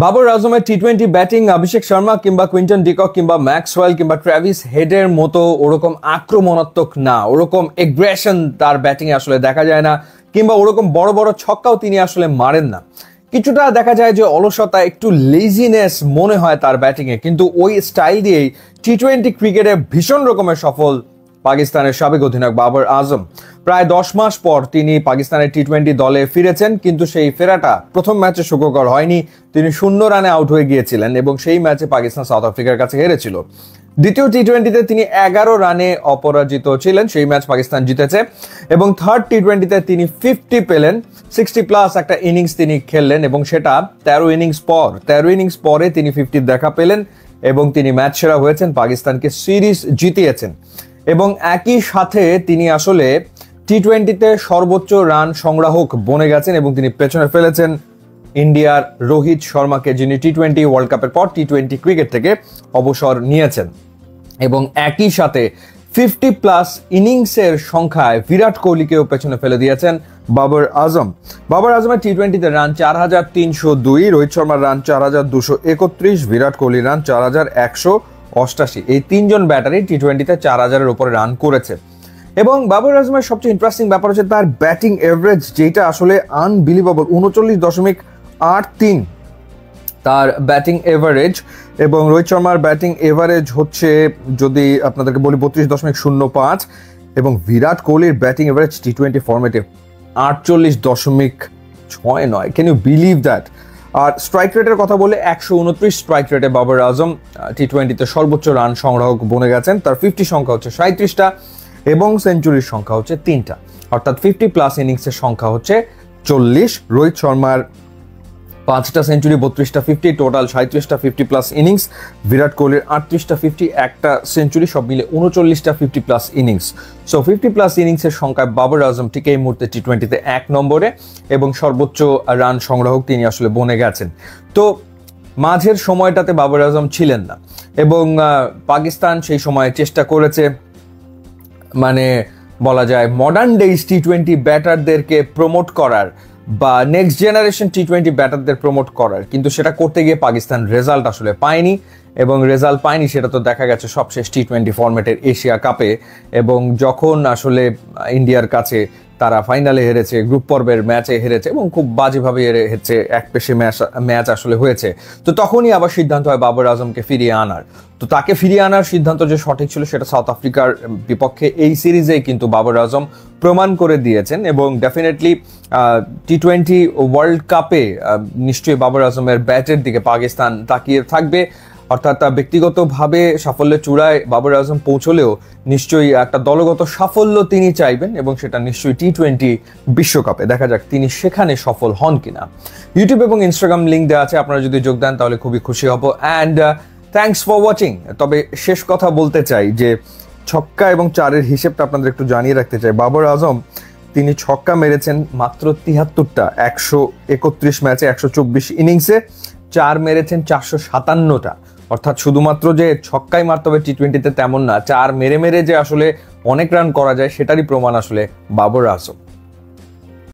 বাবর আজমের টি-20 batting Abhishek Sharma কিংবা Quinton de Kock কিংবা Maxwell কিংবা ট্র্যাভিস হেডের মতো ওরকম আক্রমণাত্মক না, ওরকম এগ্রেশন তার ব্যাটিংয়ে আসলে দেখা যায় না, কিংবা ওরকম বড় বড় ছক্কাও তিনি আসলে মারেন না। কিছুটা দেখা যায় যে অলসতা, একটু লেজিনেস মনে হয় তার ব্যাটিংয়ে, কিন্তু ওই স্টাইল দিয়েই টি-20 ক্রিকেটে ভীষণ রকমের সফল পাকিস্তানের সাবেক অধিনায়ক বাবর আজম। প্রায় 10 মাস পর তিনি পাকিস্তানের টি-20 দলে ফিরেছেন, কিন্তু সেই ফেরাটা প্রথম ম্যাচে সুখকর হয়নি। তিনি 0 রানে আউট হয়ে গিয়েছিলেন এবং সেই ম্যাচে পাকিস্তান সাউথ আফ্রিকার কাছে হেরেছিল। দ্বিতীয় টি-20তে তিনি 11 রানে অপরাজিত ছিলেন, সেই ম্যাচ পাকিস্তান জিতেছে। এবং থার্ড টি-20তে তিনি 50 পেলেন, 60+ একটা ইনিংস তিনি খেললেন এবং সেটা 13 ইনিংস পরে তিনি 50 দেখা পেলেন এবং তিনি ম্যাচ সেরা হয়েছেন, পাকিস্তানকে সিরিজ জিতিয়েছেন। এবং একই সাথে তিনি আসলে টি-20তে সর্বোচ্চ রান সংগ্রাহক বনে গেছেন এবং তিনি পেছনে ফেলেছেন ইন্ডিয়ার রোহিত শর্মাকে, যিনি টি-20 ওয়ার্ল্ড কাপের পর টি-20 ক্রিকেট থেকে অবসর নিয়েছেন। এবং একই সাথে 50+ ইনিংসের সংখ্যায় বিরাট কোহলিকেও পেছনে ফেলে দিয়েছেন বাবর আজম। বাবর আজমের টি-20তে রান 4302, রোহিত শর্মার রান 4231, বিরাট কোহলির রান 4188। এই তিনজন ব্যাটারি টি-20তে 4000-এর উপরে রান করেছে। এবং বাবর আজমের সবচেয়ে ইন্টারেস্টিং ব্যাপার হচ্ছে তার ব্যাটিং এভারেজ, যেটা আসলে আনবিলিভেবল, 39.83 তার ব্যাটিং এভারেজ। এবং রোহিত শর্মার ব্যাটিং এভারেজ হচ্ছে, যদি আপনাদেরকে বলি, 32.05, এবং বিরাট কোহলির ব্যাটিং এভারেজ টি-20 ফরম্যাটে 48.69। Can you believe that? আর স্ট্রাইক রেটের কথা বলে 129 স্ট্রাইক রেটে বাবর আজম টি-20তে সর্বোচ্চ রান সংগ্রাহক বনে গেছেন। তার 50 সংখ্যা হচ্ছে 37টা এবং সেঞ্চুরির সংখ্যা হচ্ছে 3টা, অর্থাৎ 50+ ইনিংসের সংখ্যা হচ্ছে 40। রোহিত শর্মার 5টা সেঞ্চুরি, 32টা 50, টোটাল 37টা 50+ ইনিংস। বিরাট কোহলির 38টা 50, একটা সেঞ্চুরি, সব মিলে 39টা 50+ ইনিংস। সো 50+ ইনিংসের সংখ্যায় বাবর আজম ঠিক এই মুহূর্তে টি-20তে 1 নম্বরে এবং সর্বোচ্চ রান সংগ্রাহক তিনি আসলে বনে গেছেন। তো মাঝের সময়টাতে বাবর আজম ছিলেন না এবং পাকিস্তান সেই সময় চেষ্টা করেছে, মানে বলা যায় মডার্ন ডেজ টি-20 ব্যাটারদেরকে প্রমোট করার বা নেক্সট জেনারেশন টি-20 ব্যাটারদের প্রমোট করার, কিন্তু সেটা করতে গিয়ে পাকিস্তান রেজাল্ট আসলে পায়নি। এবং রেজাল্ট পায়নি সেটা তো দেখা গেছে সবশেষ টি-20 ফরম্যাটের এশিয়া কাপে, এবং যখন আসলে ইন্ডিয়ার কাছে তারা ফাইনালে হেরেছে, গ্রুপ পর্বের ম্যাচে হেরেছে এবং খুব বাজেভাবে হেরেছে, এক পেশে ম্যাচ আসলে হয়েছে। তো তখনই আবার সিদ্ধান্ত হয় বাবর আজমকে ফিরিয়ে আনার। তো তাকে ফিরিয়ে আনার সিদ্ধান্ত যে সঠিক ছিল সেটা সাউথ আফ্রিকার বিপক্ষে এই সিরিজেই কিন্তু বাবর আজম প্রমাণ করে দিয়েছেন। এবং ডেফিনেটলি টি-20 ওয়ার্ল্ড কাপে নিশ্চয়ই বাবর আজমের ব্যাটের দিকে পাকিস্তান তাকিয়ে থাকবে। অর্থাৎ ব্যক্তিগতভাবে সাফল্যের চূড়ায় বাবর আজম পৌঁছলেও নিশ্চয়ই একটা দলগত সাফল্য তিনি চাইবেন এবং সেটা নিশ্চয়ই টি-20 বিশ্বকাপে। দেখা যাক তিনি সেখানে সফল হন কিনা। ইউটিউব এবং ইনস্টাগ্রাম লিঙ্ক দেওয়া আছে, আপনারা যদি যোগ দেন তাহলে খুবই খুশি হব। And thanks for watching. তবে শেষ কথা বলতে চাই যে ছক্কা এবং চারের হিসেবটা আপনাদের একটু জানিয়ে রাখতে চাই। বাবর আজম তিনি ছক্কা মেরেছেন মাত্র 73টা 131 ম্যাচে 124 ইনিংসে, চার মেরেছেন 457টা। অর্থাৎ শুধুমাত্র যে ছক্কাই মারতে হবে টি-20তে তেমন না, চার মেরে মেরে যে আসলে অনেক রান করা যায় সেটারই প্রমাণ আসলে বাবর আজম।